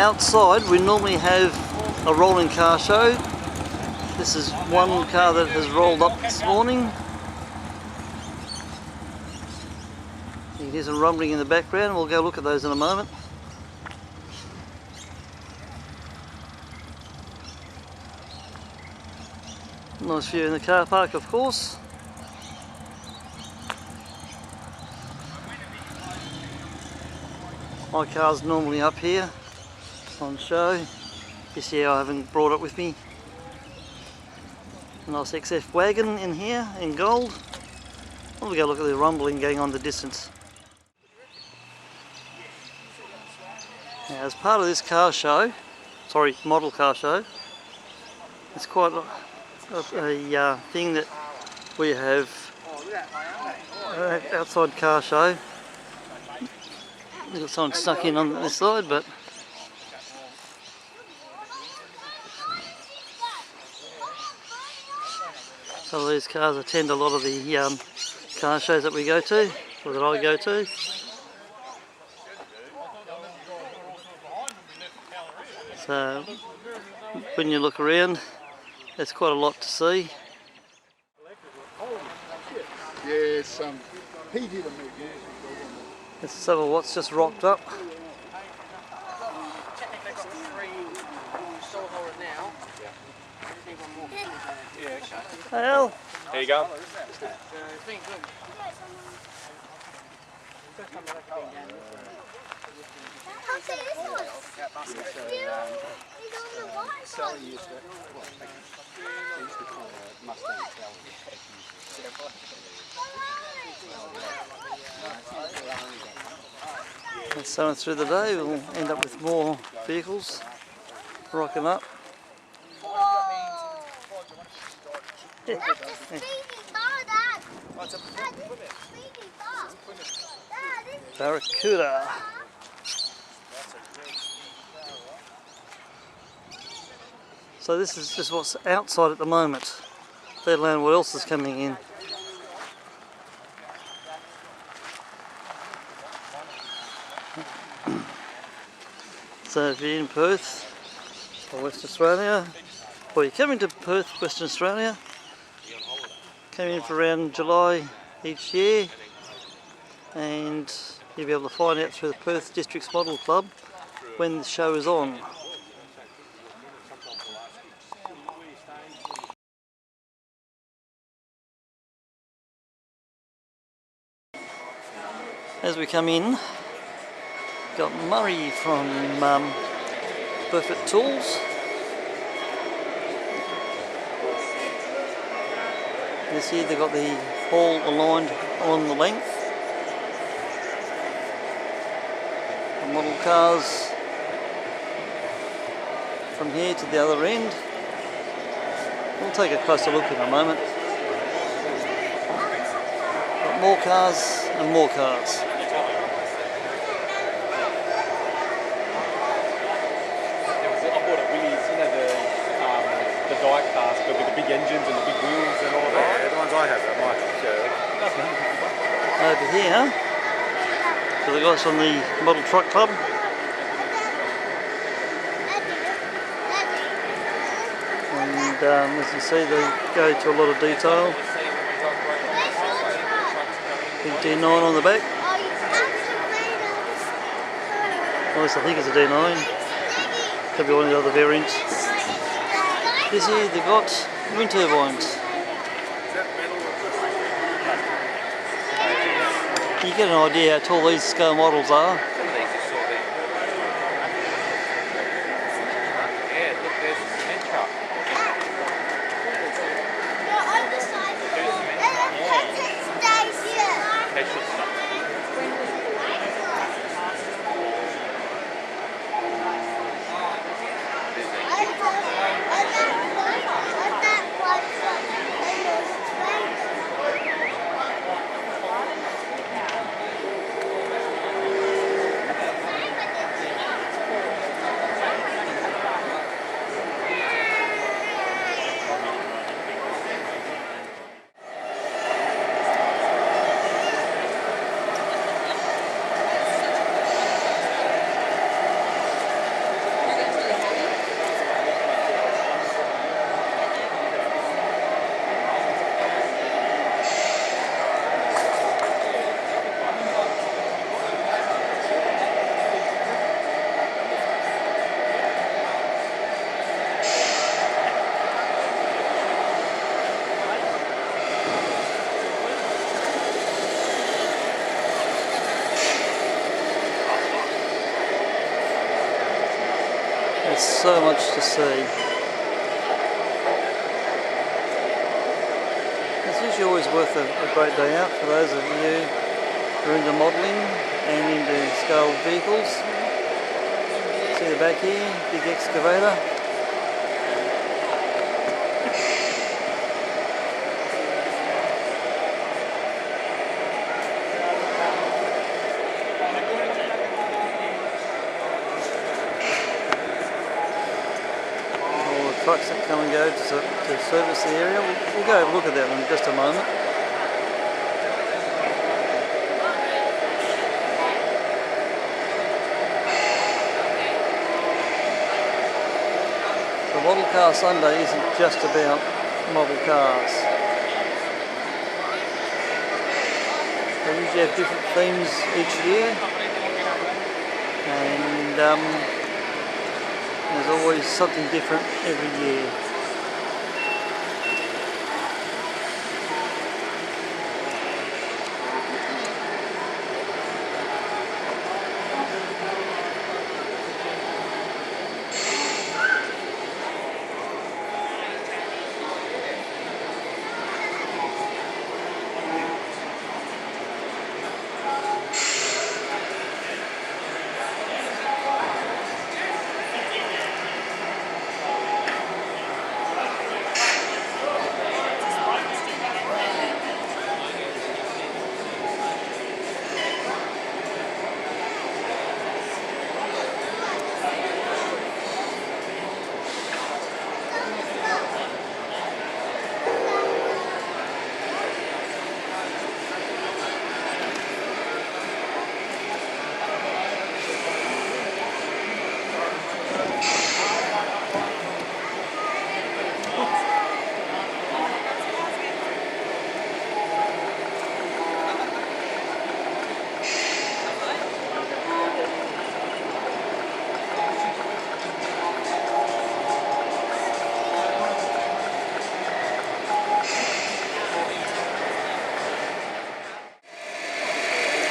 outside we normally have a rolling car show. This is one car that has rolled up this morning. You can hear some rumbling in the background. We'll go look at those in a moment. Nice view in the car park, of course. My car's normally up here on show. This year I haven't brought it with me. A nice XF wagon in here in gold. We'll go look at the rumbling going on in the distance. Now, as part of this car show, model car show, it's quite a thing that we have outside car show. We've got someone stuck in on this side, but some of these cars attend a lot of the car shows that we go to, or that I go to. So when you look around, there's quite a lot to see. Yes, P.D.M.C. This is some of what's just rocked up. Hey Al. There you go. Sally used to call it Mustang And so through the day we'll end up with more vehicles rocking up. That's a speedy car, Dad. That's a speedy car. Dad, Barracuda. So this is just what's outside at the moment, let alone what else is coming in. So if you're in Perth or West Australia, or you're coming to Perth, Western Australia, come in for around July each year, and you'll be able to find out through the Perth Districts Model Club when the show is on. As we come in, got Murray from Burfitt Tools. This year they've got the all aligned along the length. The model cars from here to the other end. We'll take a closer look in a moment. Got more cars and more cars. Die cars, but with the big engines and the big wheels and all that. Yeah, the ones I have, I might show. Over here, so the guys from the Model Truck Club. And as you see, they go to a lot of detail. Big D9 on the back. At least I think it's a D9. Could be one of the other variants. This year they've got wind turbines. You get an idea how tall these scale models are. There's so much to see. It's usually always worth a great day out for those of you who are into modelling and into scale vehicles. See the back here, big excavator. Trucks that come and go to service the area. We'll go have a look at that in just a moment. So Model Car Sunday isn't just about model cars. They usually have different themes each year, and there's always something different every year.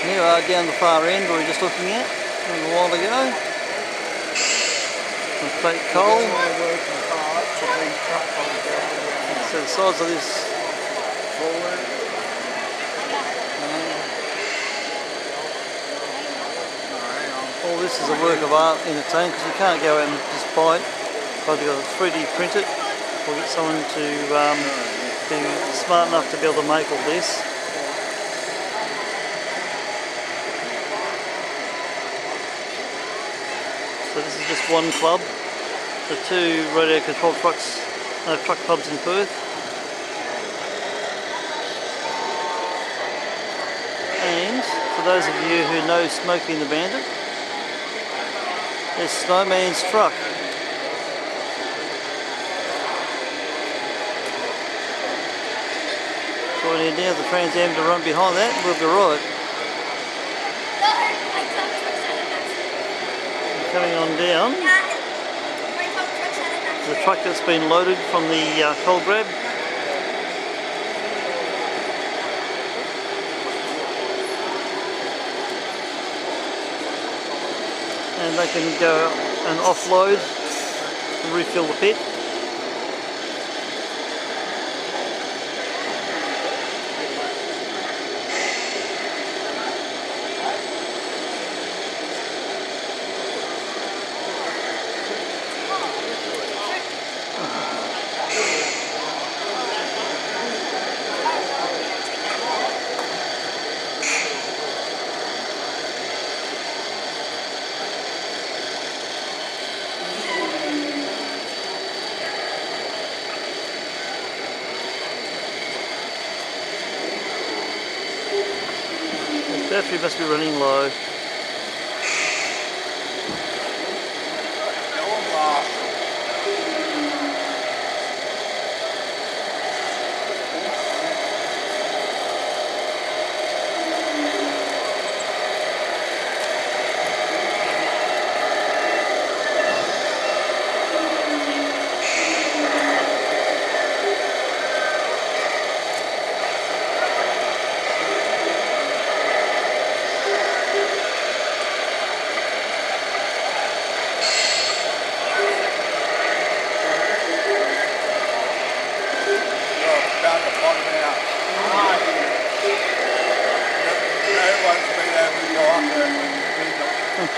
Here we are down the far end we were just looking at a little while ago. Some fake coal. So the size of this. All this is a work of art in a tank because you can't go out and just buy it. You've got to 3D print it or get someone to be smart enough to be able to make all this. So this is just one club, the two radio control trucks, truck clubs in Perth. And for those of you who know Smokey and the Bandit, there's Snowman's truck. So we need now the Trans Am to run behind that and we'll be right. Coming on down, the truck that's been loaded from the coal grab. And they can go and offload and refill the pit. Battery must be running low.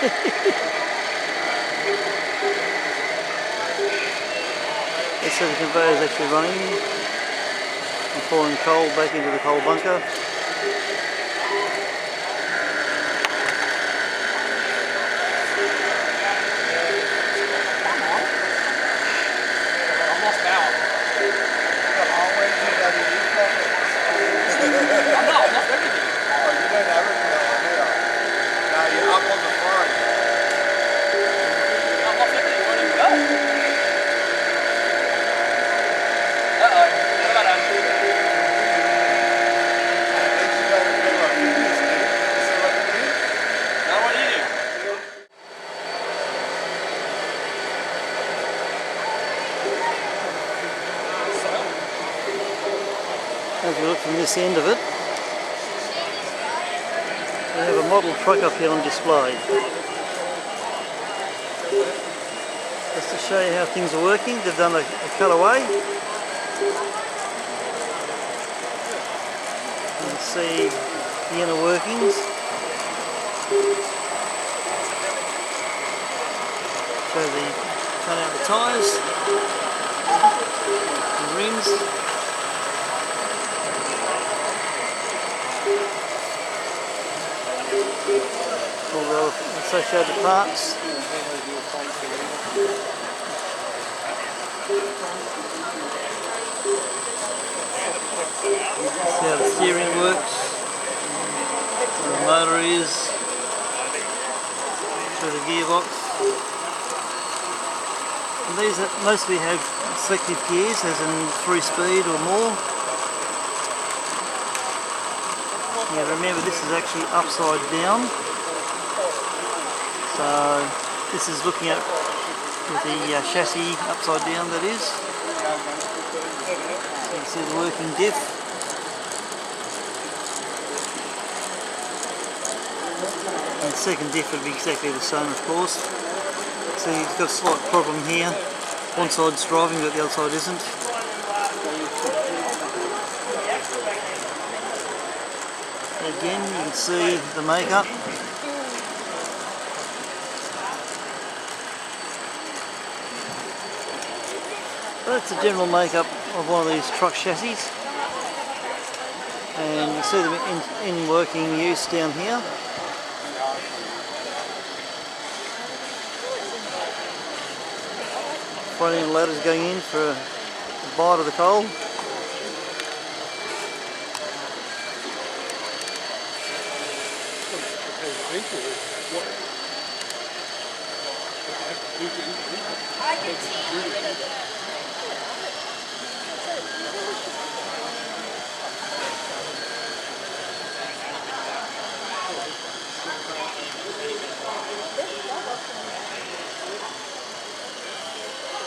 Let's see if the conveyor is actually running and pouring coal back into the coal bunker. As we look from this end of it, we have a model truck up here on display. Just to show you how things are working, they've done a cutaway. You can see the inner workings. Show cut out the tyres, the rims. All the associated parts. See how the steering works, where the motor is, through the gearbox. And these mostly have selective gears, as in 3-speed or more. Yeah, remember this is actually upside down. So this is looking at with the chassis upside down, that is. So you can see the working diff. And the second diff would be exactly the same, of course. So you've got a slight problem here. One side's driving but the other side isn't. Again, you can see the makeup. That's the general makeup of one of these truck chassis, and you see them in working use down here. Front end ladders going in for a bite of the coal.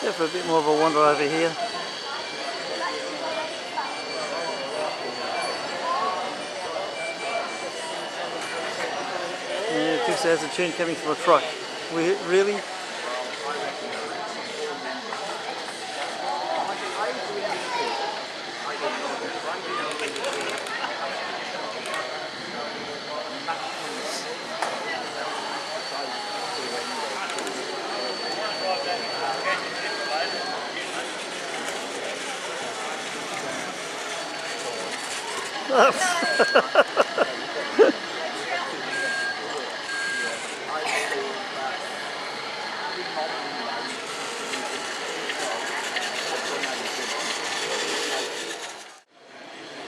Go for a bit more of a wander over here. Yeah, Chris has a tune coming from a truck. Really?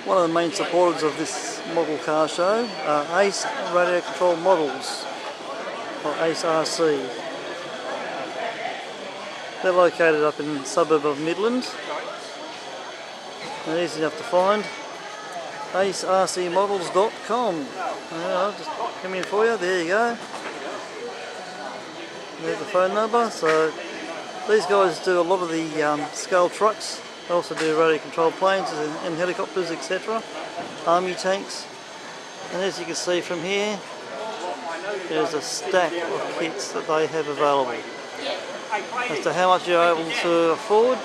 One of the main supporters of this model car show are ACE Radio Control Models, or ACE RC. They're located up in the suburb of Midland. They're easy enough to find. AceRCModels.com. I'll just come in for you, there you go. There's the phone number. So these guys do a lot of the scale trucks. They also do radio controlled planes and helicopters, etc. Army tanks. And as you can see from here, there's a stack of kits that they have available. As to how much you're able to afford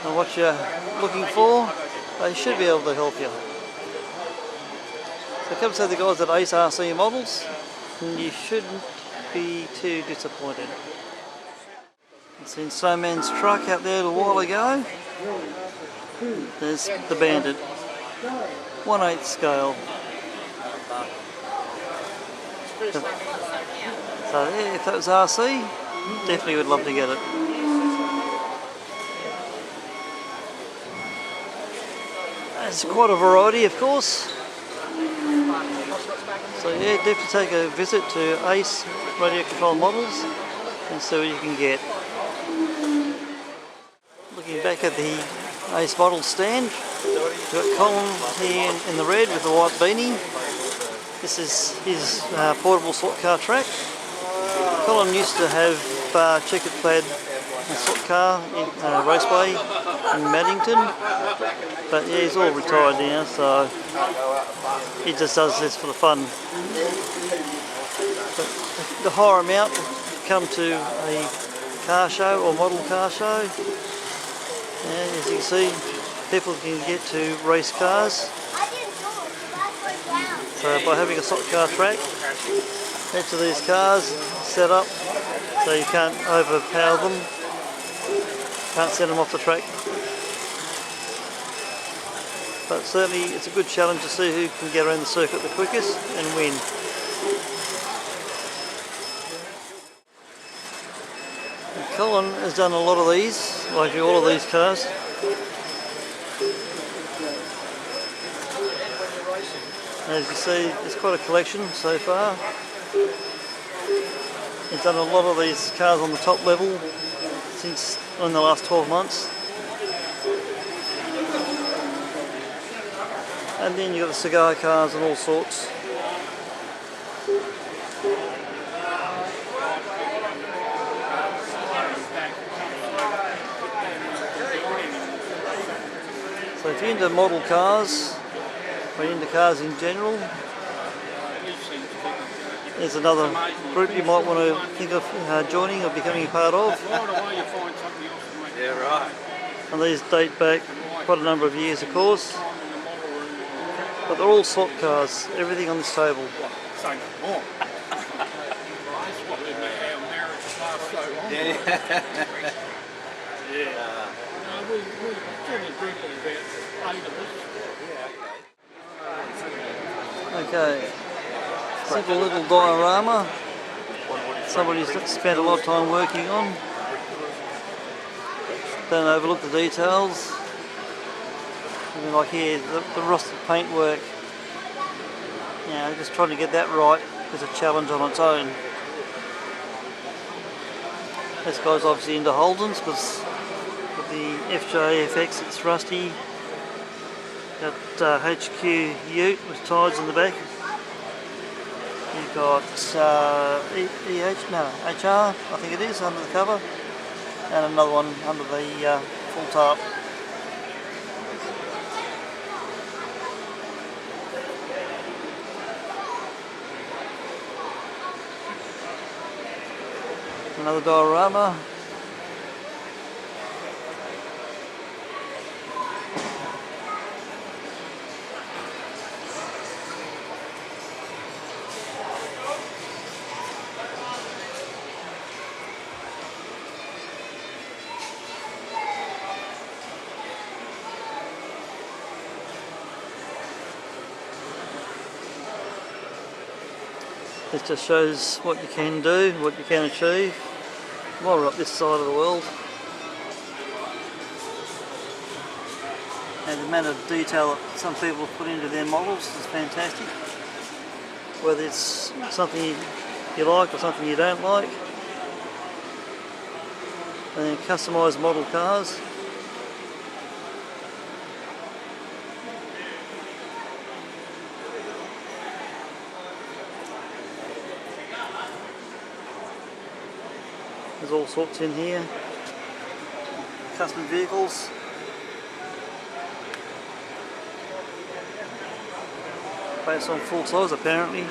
and what you're looking for, they should be able to help you. So come see the guys at ACE RC Models, and you should be too disappointed. I've seen Snowman's truck out there a while ago. There's the Bandit, 1/8 scale. So yeah, if that was RC, definitely would love to get it. There's quite a variety, of course. So yeah, definitely take a visit to Ace Radio Control Models and see what you can get. Looking back at the Ace Model stand, we've got Colin here in the red with the white beanie. This is his portable slot car track. Colin used to have checkered plaid slot car in Raceway in Maddington, but yeah, he's all retired now, so he just does this for the fun. But to hire him out, come to a car show or model car show, and as you can see, people can get to race cars. So by having a slot car track, each of these cars set up so you can't overpower them, can't send them off the track. But certainly it's a good challenge to see who can get around the circuit the quickest and win. And Colin has done a lot of these, like all of these cars. As you see, there's quite a collection so far. He's done a lot of these cars on the top level since in the last 12 months. And then you've got the cigar cars and all sorts. So if you're into model cars, or you're into cars in general, there's another group you might want to think of joining or becoming a part of. Yeah, right. And these date back quite a number of years, of course. But they're all slot cars, everything on this table. Okay, simple little diorama. Somebody's spent a lot of time working on. Don't overlook the details. I mean, like here, the rusted paintwork. You know, just trying to get that right is a challenge on its own. This guy's obviously into Holdens because with the FJ-FX it's rusty. Got HQ Ute with ties in the back. You've got HR, I think it is, under the cover. And another one under the full tarp. Another diorama. This just shows what you can do, what you can achieve while we're up this side of the world. And the amount of detail that some people have put into their models is fantastic. Whether it's something you like or something you don't like. And then customised model cars. There's all sorts in here. Custom vehicles. Based on full size apparently.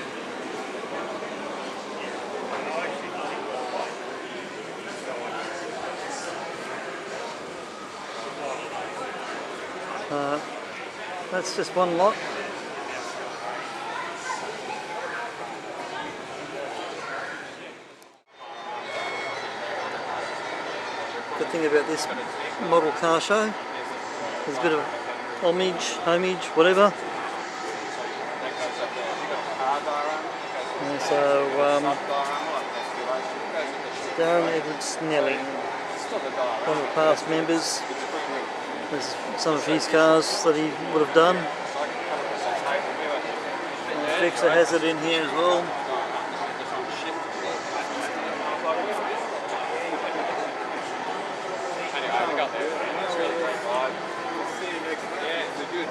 That's just one lot. good thing about this model car show. There's a bit of homage, whatever. And so, Darren Edward Snelling, one of the past members. There's some of his cars that he would have done. And Fexer has it in here as well.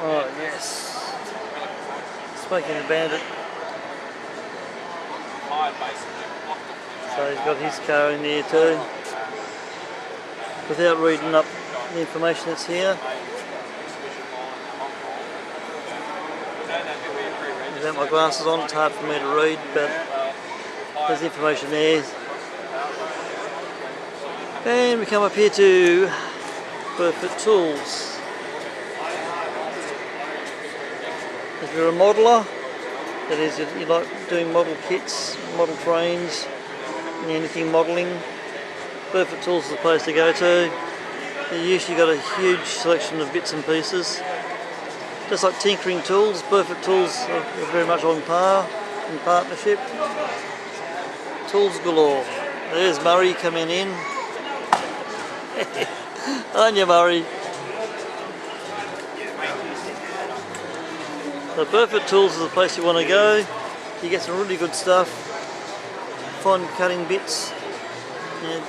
Oh yes, Smoking the Bandit. So he's got his car in there too. Without reading up the information that's here. Without my glasses on, it's hard for me to read, but there's information there. And we come up here to Burfitt Tools. If you're a modeller, that is, you like doing model kits, model trains, anything modelling, Burfitt Tools is the place to go to. They usually got a huge selection of bits and pieces. Just like tinkering tools, Burfitt Tools are very much on par, in partnership. Tools galore. There's Murray coming in. Aren't you, Murray? So Burfitt Tools is the place you want to go. You get some really good stuff. Fine cutting bits. Yeah,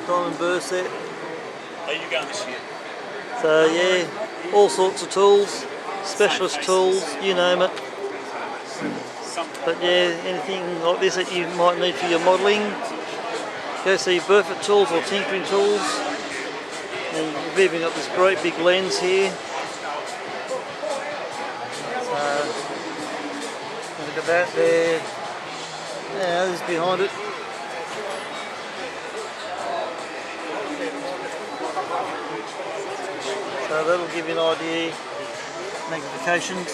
diamond burst there. Are you going this year? So yeah, all sorts of tools, specialist tools, you name it. But yeah, anything like this that you might need for your modelling, go see Burfitt Tools or Tinkering Tools. And we've even got this great big lens here. Look at that there. Yeah, this is behind it. So that'll give you an idea. Magnifications.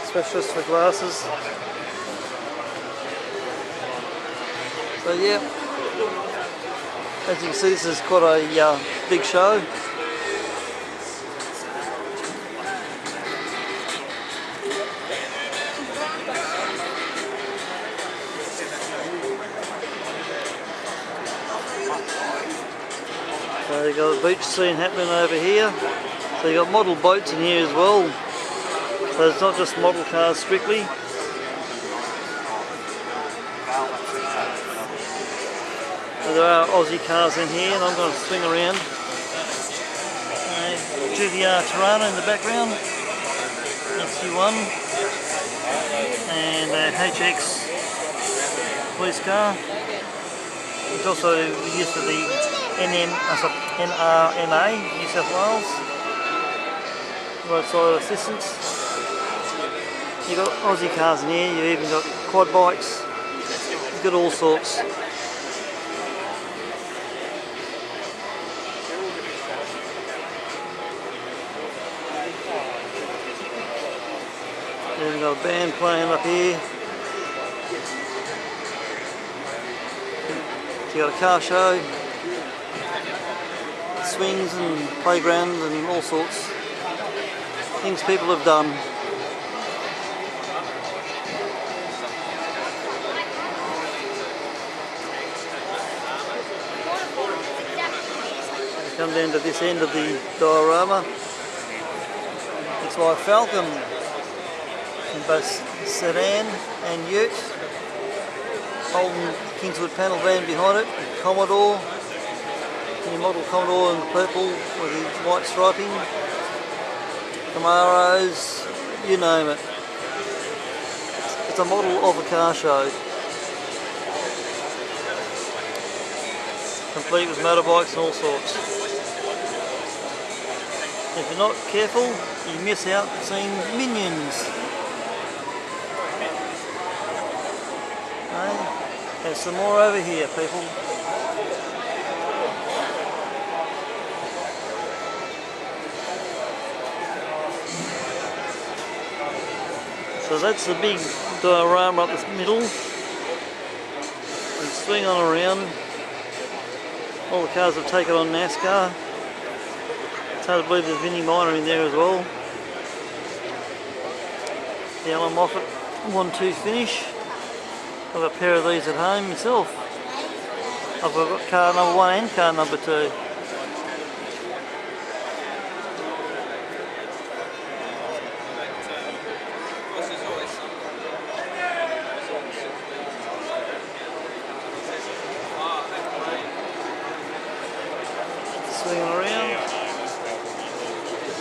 Specialist for glasses. So yeah, as you can see, this is quite a big show. So you've got a beach scene happening over here. So you've got model boats in here as well. So it's not just model cars strictly. So there are Aussie cars in here, and I'm going to swing around. GTR Tirana in the background, XU1, and a HX police car, which also used for the NRMA, New South Wales, roadside assistance. You've got Aussie cars in here, you've even got quad bikes, you've got all sorts. Then we've got a band playing up here. So you've got a car show, swings and playgrounds and all sorts. Things people have done. Come down to this end of the diorama. XB Falcon in both sedan and ute. Holden Kingswood panel van behind it, Commodore. New model Commodore in purple with the white striping. Camaros, you name it. It's a model of a car show. Complete with motorbikes and all sorts. If you're not careful, you miss out seeing Minions. There's some more over here, people. So that's the big diorama up the middle. And swing on around. All the cars have taken on NASCAR. It's hard to believe there's Vinnie Minor in there as well. The Alan Moffat 1-2 finish. I've got a pair of these at home myself. I've got car number 1 and car number 2. Swinging around.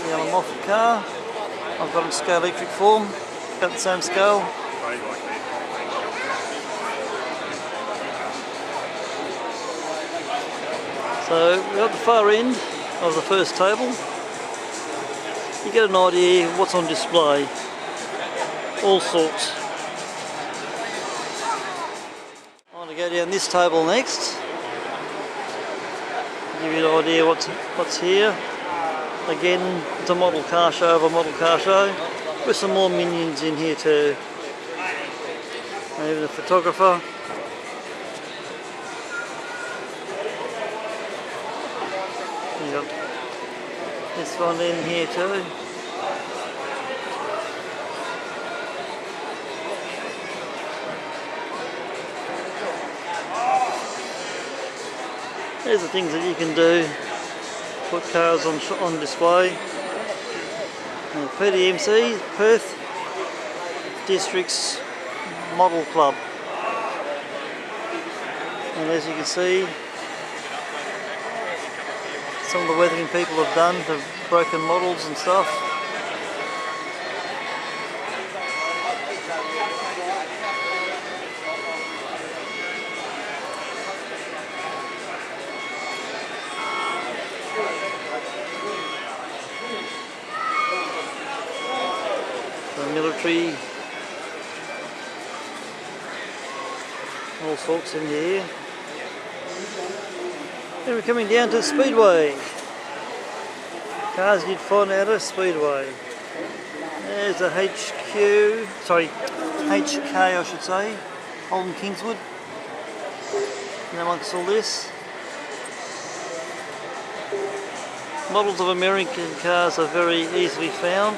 The Alan Moffat car. I've got it in scale electric form. Got the same scale. So we're at the far end of the first table. You get an idea of what's on display. All sorts. I'm going to go down this table next. Give you an idea what's here. Again, it's a model car show of a model car show. With some more minions in here too. And even a photographer. You got this one in here too. There's the things that you can do. Put cars on display. P.D.M.C, Perth Districts Model Club. And as you can see, some of the weathering people have done to broken models and stuff. Military, all sorts in here. Then we're coming down to the Speedway. Cars you'd find out of Speedway. There's a HK I should say, Holden Kingswood. And amongst all this, models of American cars are very easily found.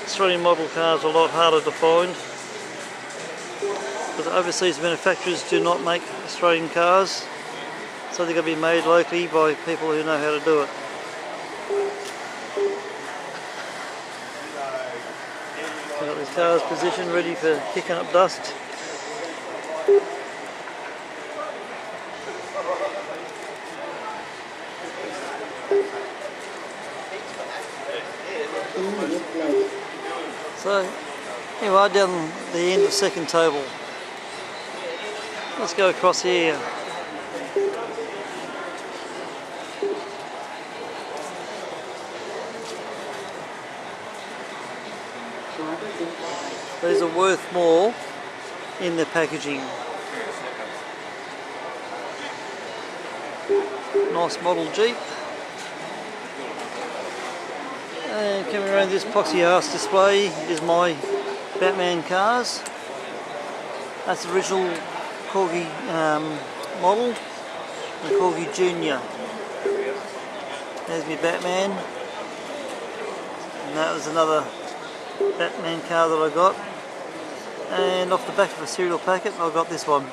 Australian model cars are a lot harder to find because overseas manufacturers do not make Australian cars, so they're going to be made locally by people who know how to do it. We've got these cars positioned ready for kicking up dust. So, here we are down the end of the second table. Let's go across here. These are worth more in their packaging. Nice model Jeep. And coming around this poxy arse display is my Batman cars. That's the original Corgi model, the Corgi Junior. There's my Batman. And that was another Batman car that I got. And off the back of a cereal packet I got this one.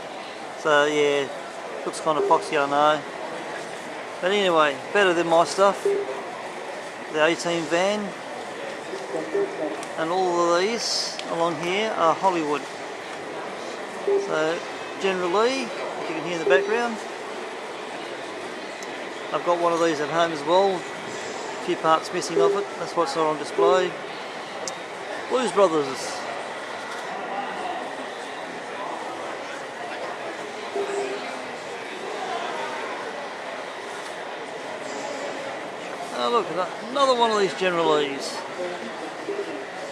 So yeah, looks kind of poxy, I know. But anyway, better than my stuff. The 18 van, and all of these along here are Hollywood. So generally, you can hear in the background, I've got one of these at home as well, a few parts missing off it, that's what's not on display. Blues Brothers. Oh look, another one of these Generalese.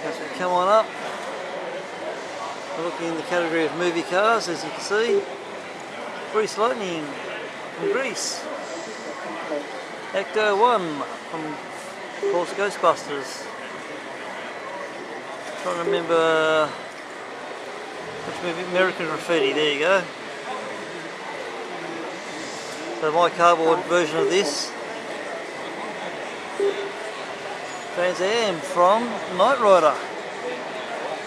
As we come on up, we're looking in the category of movie cars, as you can see. Grease Lightning from Greece. Ecto 1 from, of course, Ghostbusters. Trying to remember which movie, American Graffiti, there you go. So my cardboard version of this Trans Am from Knight Rider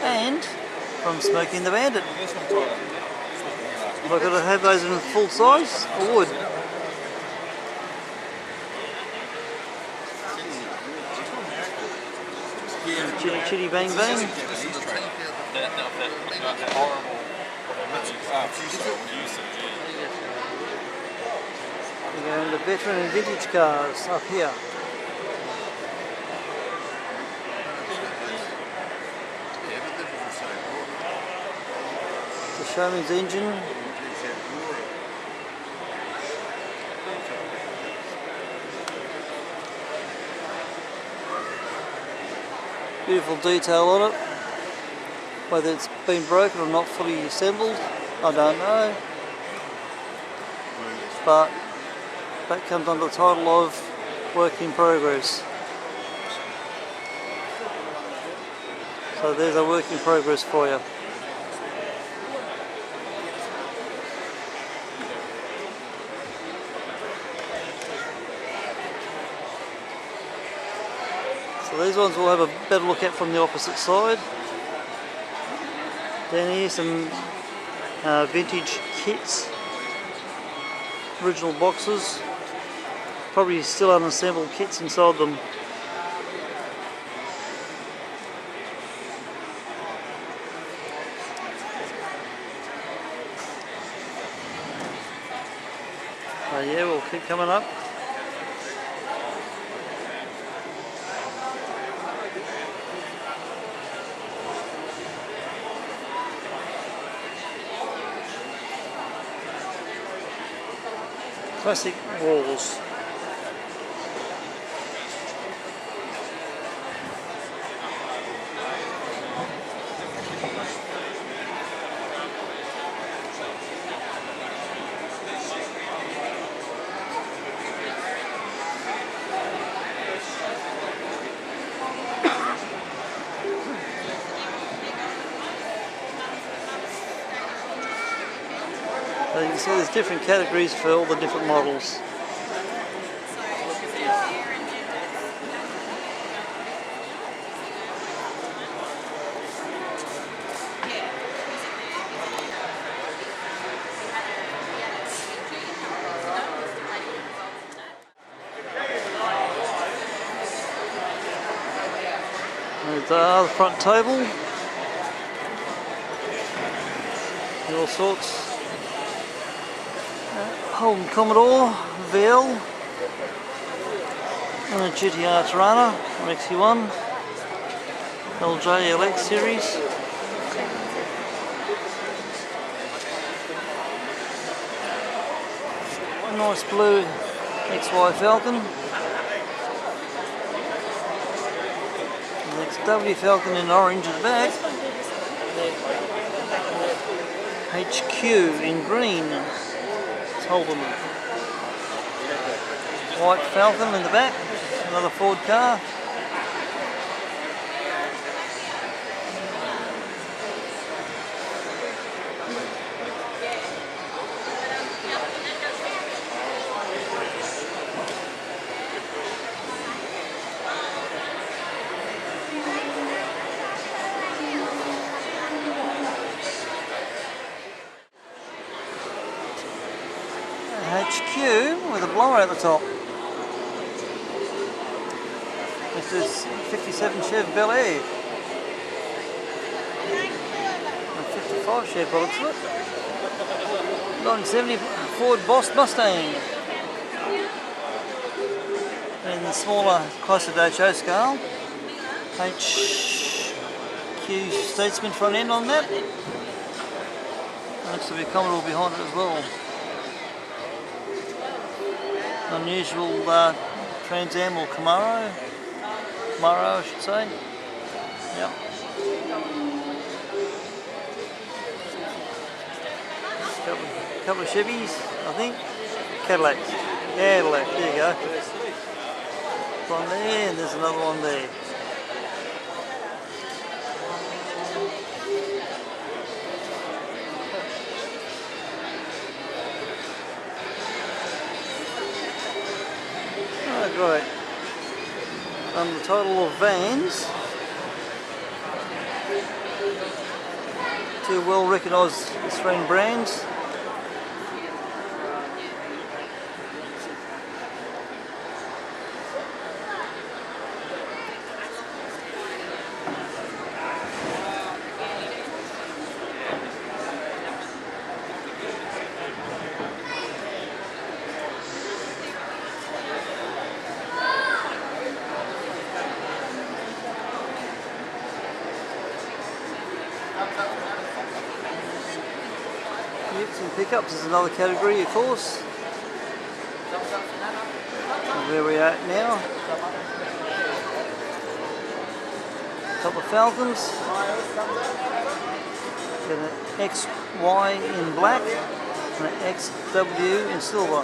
and from Smoking the Bandit. Have I got to have those in full size or wood? Chitty chitty bang bang. We're going to veteran and vintage cars up here. The Showman's engine. Beautiful detail on it. Whether it's been broken or not fully assembled, I don't know. But that comes under the title of work in progress. So there's a work in progress for you. So these ones we'll have a better look at from the opposite side. Down here some vintage kits, original boxes, probably still unassembled kits inside them. Yeah, we'll keep coming up. Classic walls. So you can see there's different categories for all the different models. There's the front table, all sorts. Holden Commodore, VL, and a GTR Tirana, or XC1, LJ LX series. A nice blue XY Falcon. The XW Falcon in orange at the back. HQ in green. Holden. White Falcon in the back, another Ford car. HQ with a blower at the top. This is 57 Chev Bel Air. And 55 Chev by the looks of it. 1970 Ford Boss Mustang. And the smaller, closer to HO scale. HQ Statesman front end on that. Looks to be a Commodore behind it as well. Unusual Trans Am or Camaro I should say. Yep. Couple of Chevys, I think. Cadillac, there you go. One there, and there's another one there. great. The total of vans, two well recognised Australian brands. Utes and pickups is another category, of course. And where we are at now. A couple of Falcons. Got an XY in black and an XW in silver.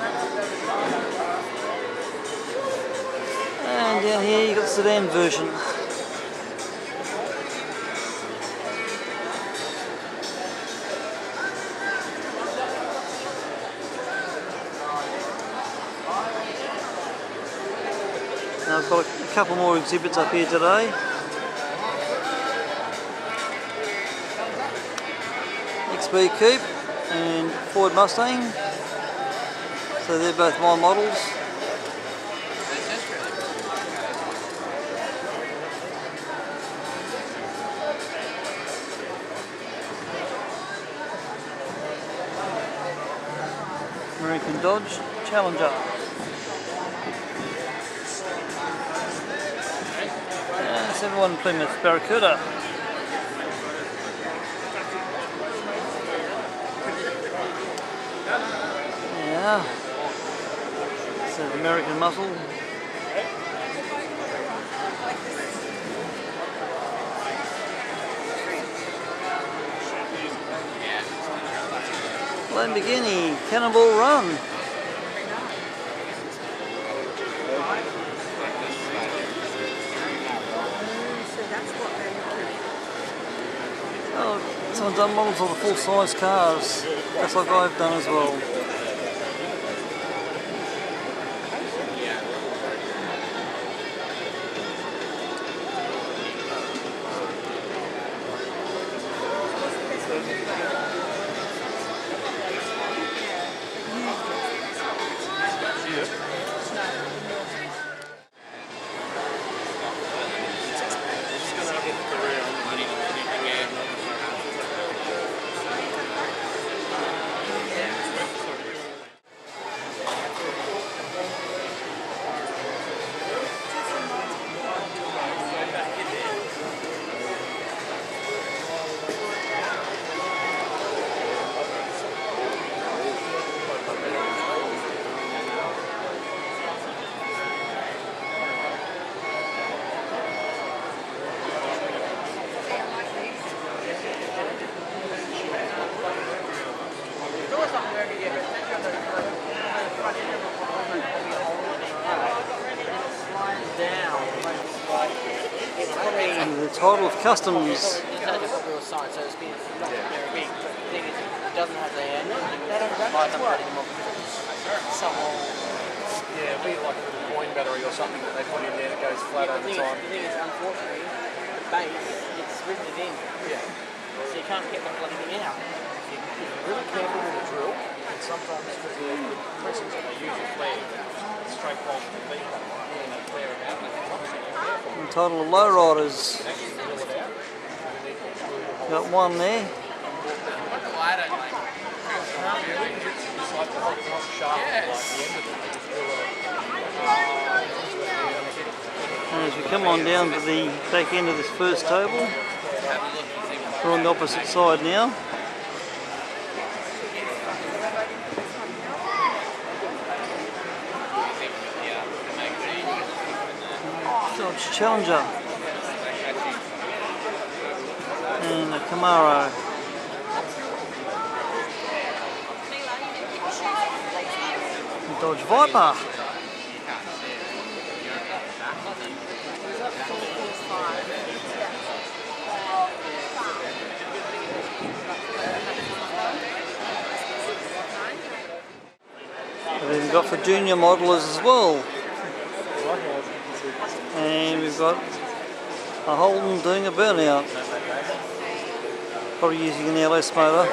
And down here you've got the sedan version. Now I've got a couple more exhibits up here today. XB Coupe and Ford Mustang. So they're both my models. American Dodge Challenger. 71 Plymouth Barracuda. Yeah. It's an American muscle. Lamborghini Cannonball Run. Oh, someone's done models of the full-size cars, just like I've done as well. And the title of customs. So it's been not very big, but the thing is, it doesn't have the end. Like I'm putting them off some old. Yeah, it'd be like a little coin battery or something that they put in there that goes flat over time. The thing is, unfortunately, the base, it's riveted in. Yeah. So you can't get the bloody thing out. You're really careful with the drill, and sometimes because the pressings that they use are flared, straight line to the beam, and they flare it out, and they obviously be careful. The title of Lowriders. Got one there. And as we come on down to the back end of this first table, we're on the opposite side now. Dodge Challenger and a Camaro. Dodge Viper. We've even got for junior modelers as well. And we've got a Holden doing a burnout. Probably using an LS motor.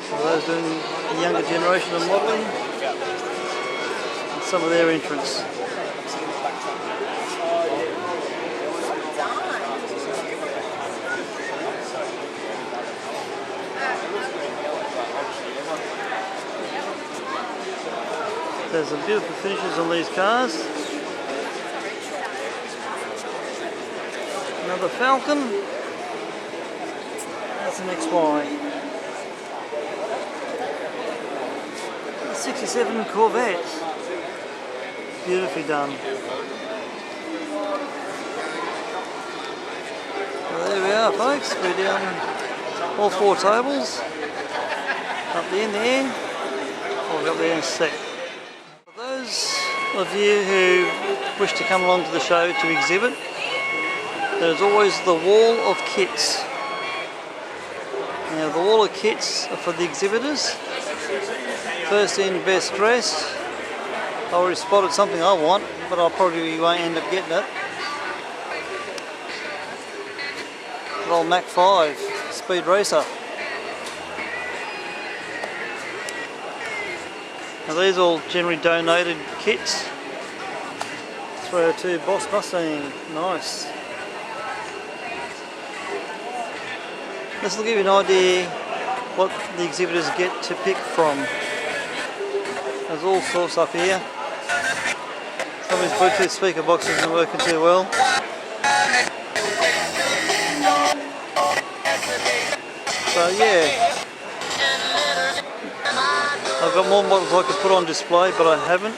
So those doing the younger generation of modelling and some of their entrants. There's some beautiful finishes on these cars. Another Falcon. That's an XY. 67 Corvette. Beautifully done. Well, there we are, folks. We're down all four tables. Up the end there. I'll go up there in a sec. For those of you who wish to come along to the show to exhibit, there's always the wall of kits. Now the wall of kits are for the exhibitors. First in, best dressed. I already spotted something I want, but I probably won't end up getting it. Good old Mach 5 Speed Racer. Now these are all generally donated kits. 302 Boss Mustang, nice. This will give you an idea what the exhibitors get to pick from. There's all sorts up here. Some of these Bluetooth speaker boxes are working too well. So yeah, I've got more models I could put on display, but I haven't.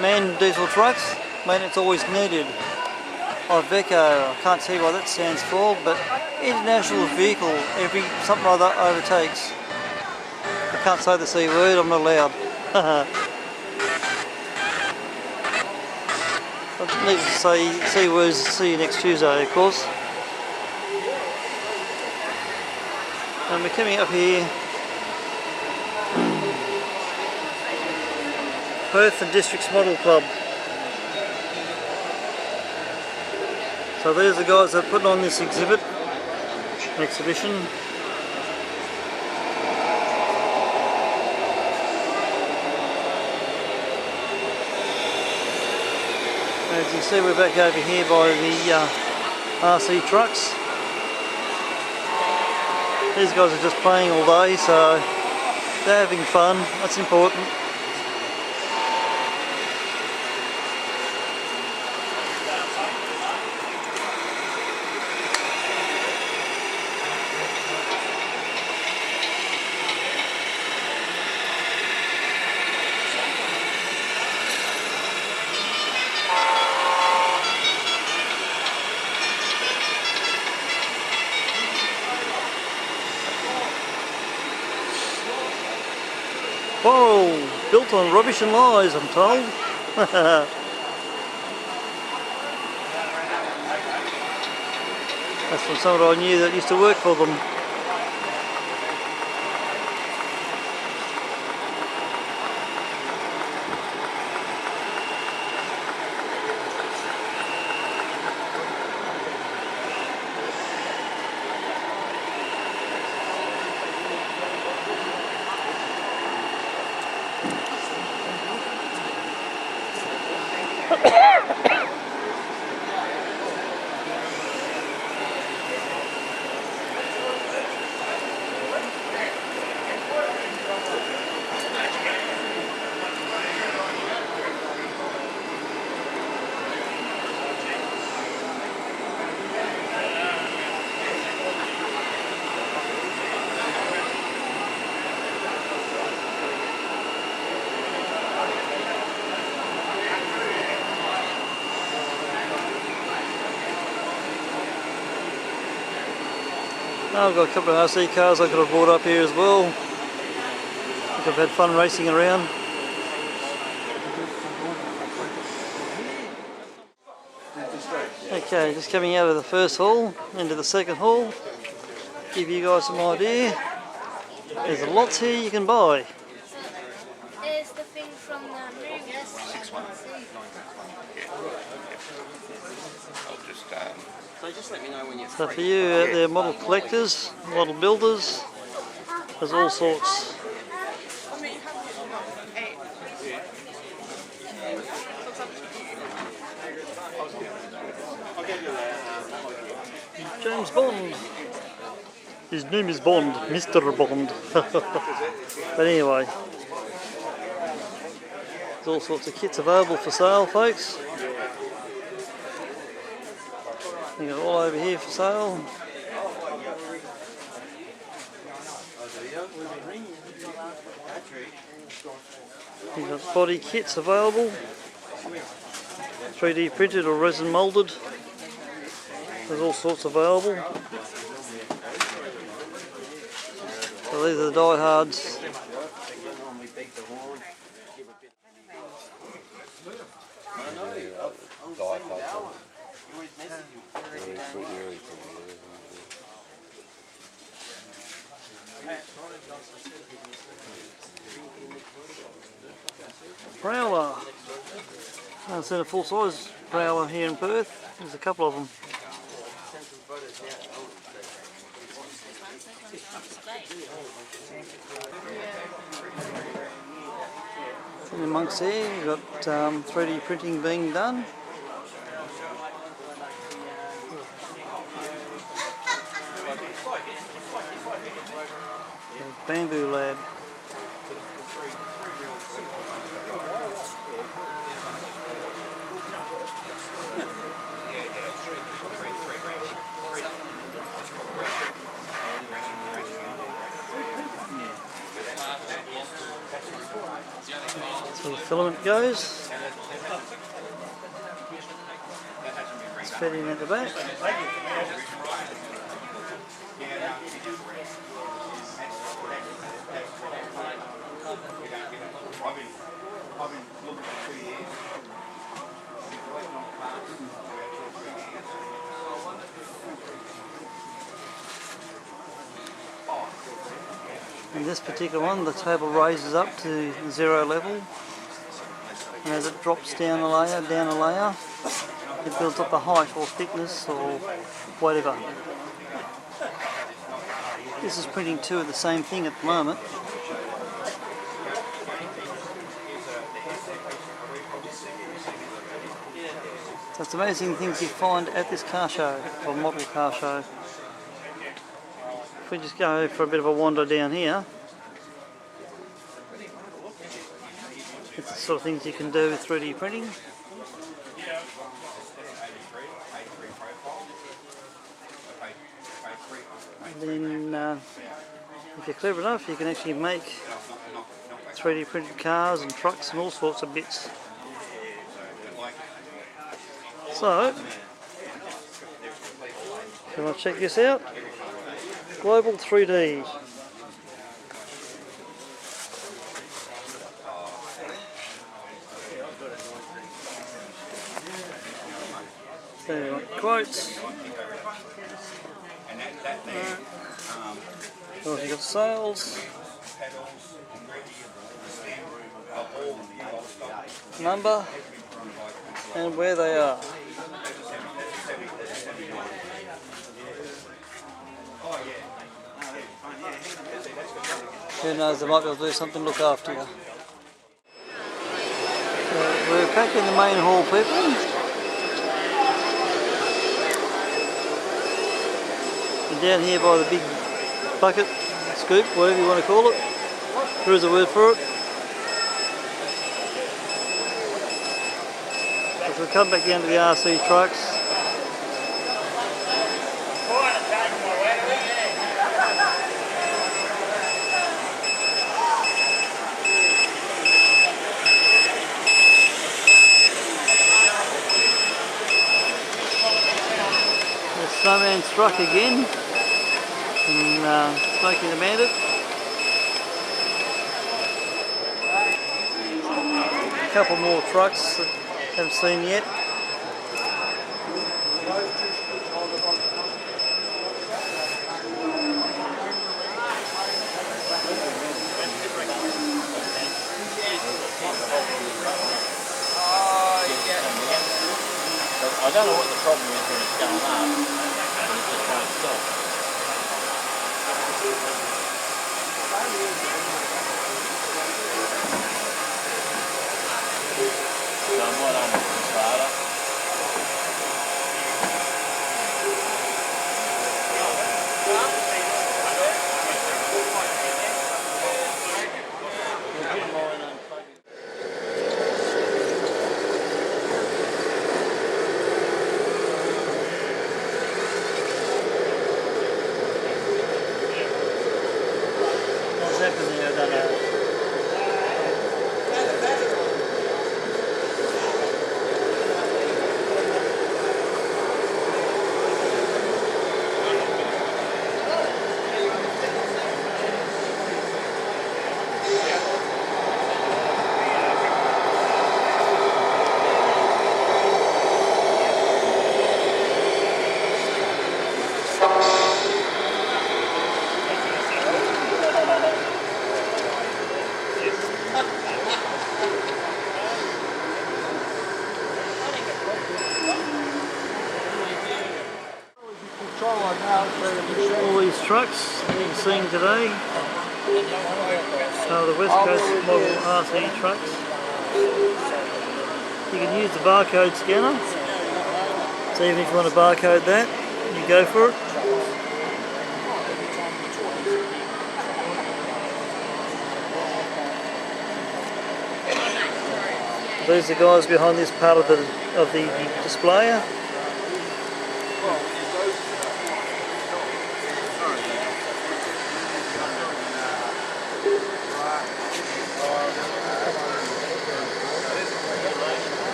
Man diesel trucks, maintenance always needed. Iveco, I can't tell you what that stands for, but international vehicle, something like that overtakes. I can't say the C word, I'm not allowed. I need to say C words, see you next Tuesday of course. And we're coming up here, Perth Districts Model Club. So there's the guys that are putting on this exhibition. As you can see, we're back over here by the RC trucks. These guys are just playing all day, so they're having fun. That's important. Whoa, built on rubbish and lies, I'm told. That's from someone I knew that used to work for them. I've got a couple of RC cars I could have brought up here as well. I think I've had fun racing around. Okay, just coming out of the first hall into the second hall. Give you guys some idea. There's lots here you can buy. There's the thing from the movies. So just let me know when you're So for you out there, model collectors, model builders, there's all sorts. James Bond. His name is Bond, Mr. Bond. But anyway, there's all sorts of kits available for sale, folks. You got all over here for sale. You've got body kits available, 3D printed or resin moulded. There's all sorts available. So these are the diehards. Prowler. I haven't seen a full size prowler here in Perth. There's a couple of them. In amongst here, you've got 3D printing being done. The Bamboo Lab. So the filament goes. It's fed in at the back. In this particular one, the table raises up to 0 level, and as it drops down a layer, it builds up the height or thickness or whatever. This is printing two of the same thing at the moment. So it's amazing things you find at this car show, or model car show. If we just go for a bit of a wander down here, it's the sort of things you can do with 3D printing. And then, if you're clever enough, you can actually make 3D printed cars and trucks and all sorts of bits. So, if you want to check this out, Global 3D. So you've got quotes. You've got sales. Number and where they are. Who knows, they might be able to do something to look after you. So we're back in the main hall, people. And down here by the big bucket, scoop, whatever you want to call it. There is a word for it. As we come back down to the RC trucks. Snowman struck again and Smoking the Bandit. A couple more trucks that I haven't seen yet. don't know what the problem is when it's going up, but it just won't stop. So I might own the starter. What's happened there? I don't know. All these trucks you've seen today are the West Coast model RC trucks. You can use the barcode scanner, so even if you want to barcode that, you go for it. These are the guys behind this part of the displayer.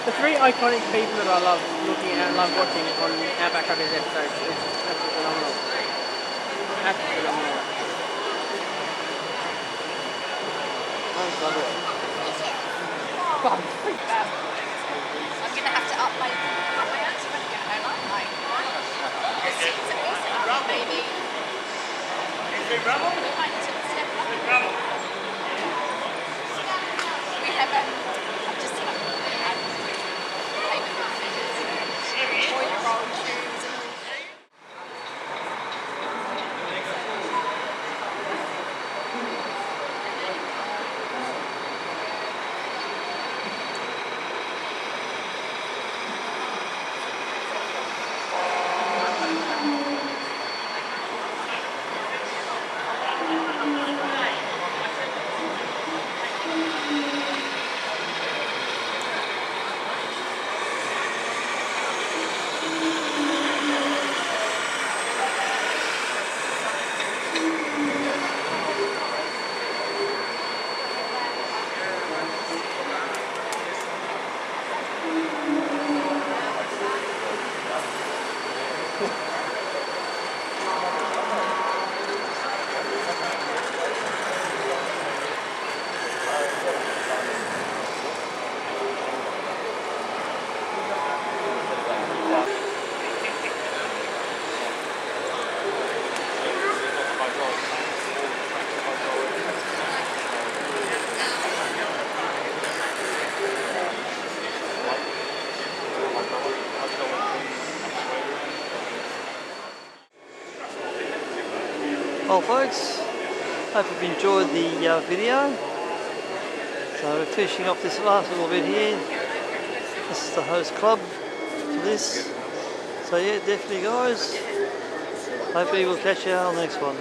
The three iconic people that I love looking at, love watching on our back of his episodes is absolutely phenomenal. Absolutely phenomenal. I love it. I'm going to have to up my answer when I get home, aren't I? The seats are awesome, maybe. We might need to step up. We have I've just seen enjoy your own shoes and Well folks, hope you've enjoyed the video. So we're finishing off this last little bit here. This is the host club for this. So yeah, definitely guys, hopefully we'll catch you on the next one.